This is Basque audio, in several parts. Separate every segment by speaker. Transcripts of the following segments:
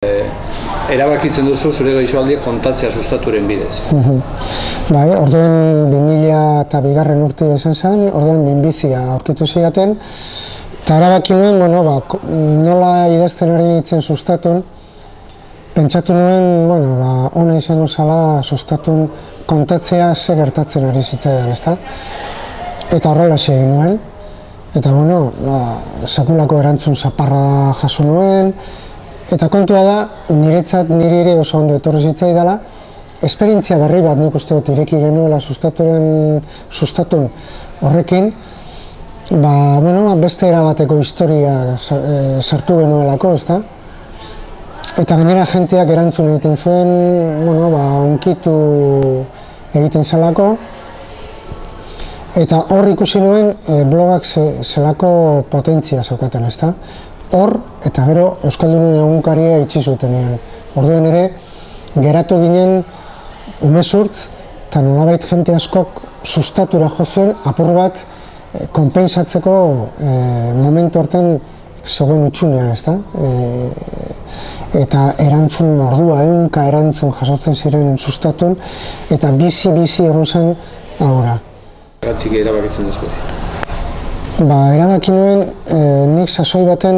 Speaker 1: Erabakitzen duzu zure gaixoaldiak kontatzea sustaturen bidez.
Speaker 2: Bai, orduen 2002 urtea izan zen, orduen minbizia aurkitu zidaten, eta erabaki nuen, nola idazten ari nintzen sustatun, pentsatu nuen, ona izango zala sustatun kontatzea ze gertatzen ari zitzaidan, ezta? Eta horrelaxe egin nuen, eta sekulako erantzun zaparra jaso nuen, eta kontua da, niretzat niri ere oso ondo etorri zitzaidala, esperientzia berri bat nik uste dut ireki genuela sustatun horrekin, beste erabateko historia sartu genuelako, ezta? Eta gainera jenteak erantzun egiten zuen, onkitu egiten zelako, eta hor ikusi nuen blogak zelako potentzia zeukaten, ezta? Hor, eta gero Euskaldunen egunkaria itxi zutenean. Orduen ere, geratu ginen umezurtz, eta nolabait jente askok sustatura jo zuen apur bat konpensatzeko momentu hartan zegoen utxunean, ezta? Eta erantzun ordua, ehunka erantzun jasotzen ziren sustatun, eta bizi egon zen ahora.
Speaker 1: Zergatik erabakitzen duzu?
Speaker 2: Erabaki nuen nik sasoi baten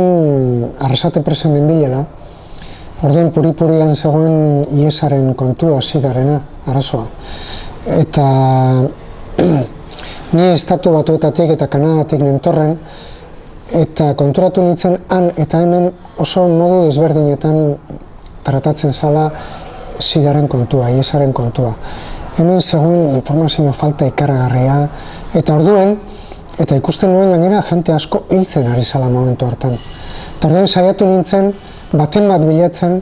Speaker 2: Arrasate presen nenbilela, orduen puri-purian zegoen iesaren kontua, zigarena, arazoa. Eta ni estatu batuetatik eta Kanadatik nentorren, eta konturatu nintzen han eta hemen oso modu desberdinetan tratatzen zala zidaren kontua, iesaren kontua. Hemen zegoen informazio falta ikaragarria, eta orduen, eta ikusten nuen gainera jente asko hiltzen ari zala momentu hartan. Eta orduen saiatu nintzen, baten bat bilatzen,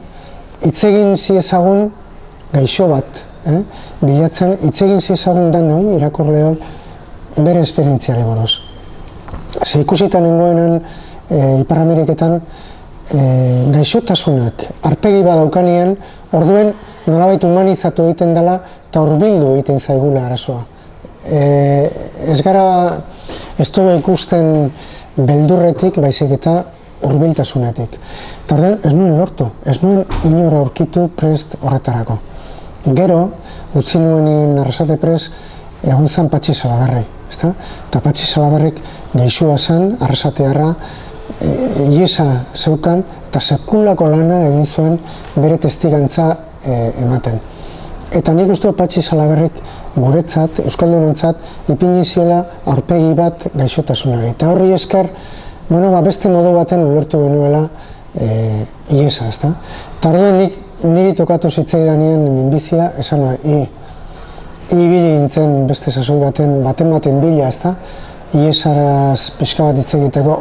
Speaker 2: hitz egin ziezagun gaixo bat, bilatzen, hitz egin ziezagun denoi, irakurleoi, bere esperientziari buruz. Ze ikusita nengoenan Ipar Ameriketan gaixotasunak arpegi badaukanean, orduen nolabait humanizatu egiten dela eta hurbildu egiten zaigula arazoa. Ez dugu ikusten beldurretik, baizik eta hurbiltasunetik. Eta orduen ez nuen lortu, ez nuen inora aurkitu prest horretarako. Gero, utzi nuenien Arrasate pres, egon zen Patxi Salaberri, ezta? Eta Patxi Salaberrik gaixua zen, Arrasatearra, iesa zeukan, eta sekulako lana egin zuen bere testigantza ematen. Eta nik uste Patxi Salaberrik guretzat, Euskaldunontzat, ipini ziola aurpegi bat gaixotasunari. Eta horri esker, beste modu baten ulertu genuela iesa, ezta? Eta orduen niri tokatu zitzaidanien minbizia, esan ibili nintzen beste sasoi baten bila, ezta? Iesaraz pixka bat hitz egiteko,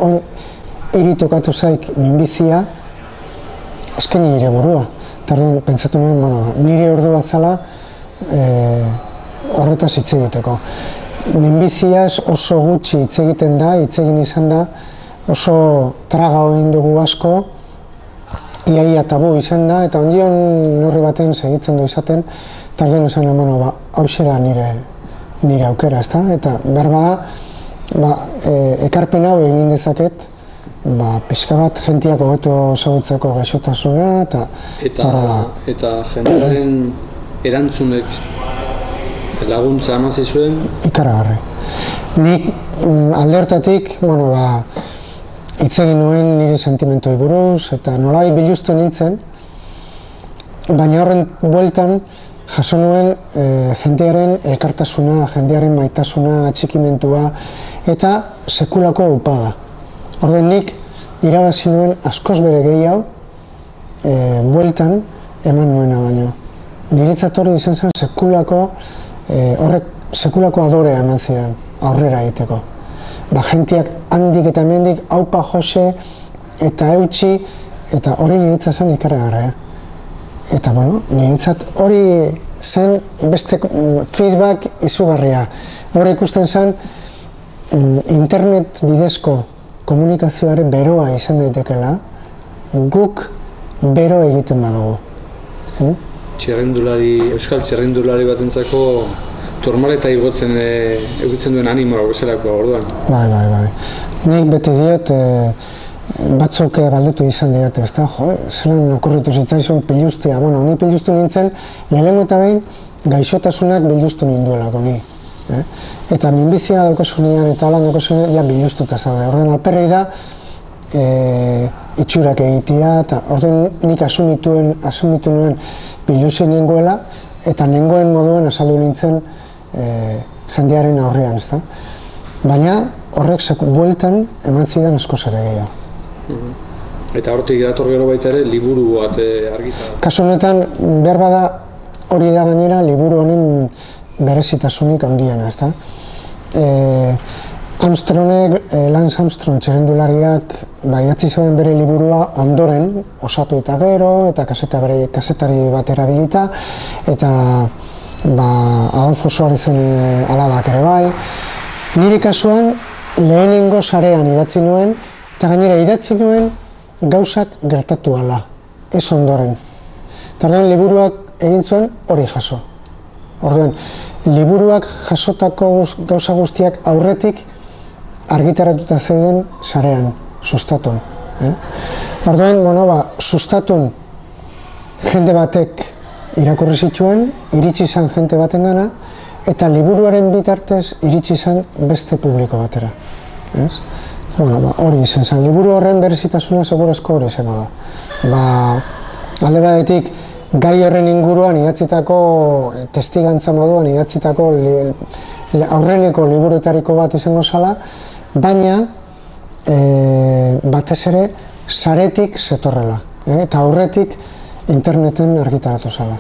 Speaker 2: hiri tokatu zaik minbizia, eskeni nire burua. Eta orduen pentsatu nuen, nire ordua zala horretaz hitz egiteko. Minbiziaz oso gutxi hitz egiten da, hitz egin izan da, oso traga egin dugu asko, iaia tabu izan da, eta ondion neurri baten segitzen du izaten, eta orduen esan, hauxera nire aukera, ezta? Eta behar bada, ekarpen hau egin dezaket, pixka bat jentiak hobeto ezagutzeko gaixotasuna,
Speaker 1: eta jendearen erantzunek laguntza amazi zuen?
Speaker 2: Ikaragarri. Nik alde hortatik, hitz egin nuen nire sentimentoi buruz, eta nolabait biluztu nintzen, baina horren bueltan jaso nuen jendearen elkartasuna, jendearen maitasuna, atxikimentua, eta sekulako upada. Orduen nik irabazi nuen askoz bere gehiago bueltan eman nuena baino. Niretzat hori izan zen horrek sekulako adorea eman zidan aurrera egiteko. Jentiak handik eta hemendik aupa jose eta eutxi, eta hori niretzat zen ikaragarria. Eta niretzat hori zen beste feedback izugarria. Hori ikusten zen internet bidezko komunikazioare beroa izan daitekela, guk bero egiten badugu.
Speaker 1: Euskal txerrindulari batentzako turmaleta igotzen duen animoa bezalako orduan.
Speaker 2: Bai. Nik beti diot batzuk galdetu izan didate, ezta, zelan okurritu zitzaizun piluztia. Bueno, ni piluztu nintzen, lehenengo eta behin, gaixotasunak biluztu ninduelako ni. Eta minbizia daukasunean eta alan daukasunean, ja biluztuta zaude. Orduan alperri da, itxurak egitea, eta orduan nik asumitu nuen biluzi nengoela, eta nengoen moduen azaldu nintzen jendearen aurrean, ezta. Baina horrek bueltan eman zidan asko zere gehiago.
Speaker 1: Eta hortik dator gero baita ere, liburu bat argitara.
Speaker 2: Kasu honetan, behar bada hori da gainera, liburu honen berezitasunik handiena, ezta? Lance Armstrong txirrindulariak idatzi zuen bere liburua ondoren, osatu eta gero, eta kazetari bat erabilita, eta Adolfo Suarrezen alabak ere bai. Nire kasuan, lehenengo sarean idatzi nuen, eta gainera idatzi nuen gauzak gertatu ala, ez ondoren. Eta orduan liburuak egin zuen hori jaso. Orduan, liburuak jasotako gauza guztiak aurretik argitaratuta zeuden sarean, sustatun. Orduan, sustatun jende batek irakurri zituen, iritsi izan jende baten gana, eta liburuaren bitartez iritsi izan beste publiko batera. Hori izan zen, liburu horren berezitasuna segurazko hori izango da. Alde batetik, gai horren inguruan idatzitako, testigantza moduan idatzitako aurreneko liburuetariko bat izango zala, baina batez ere saretik zetorrela, eta aurretik interneten argitaratu zala.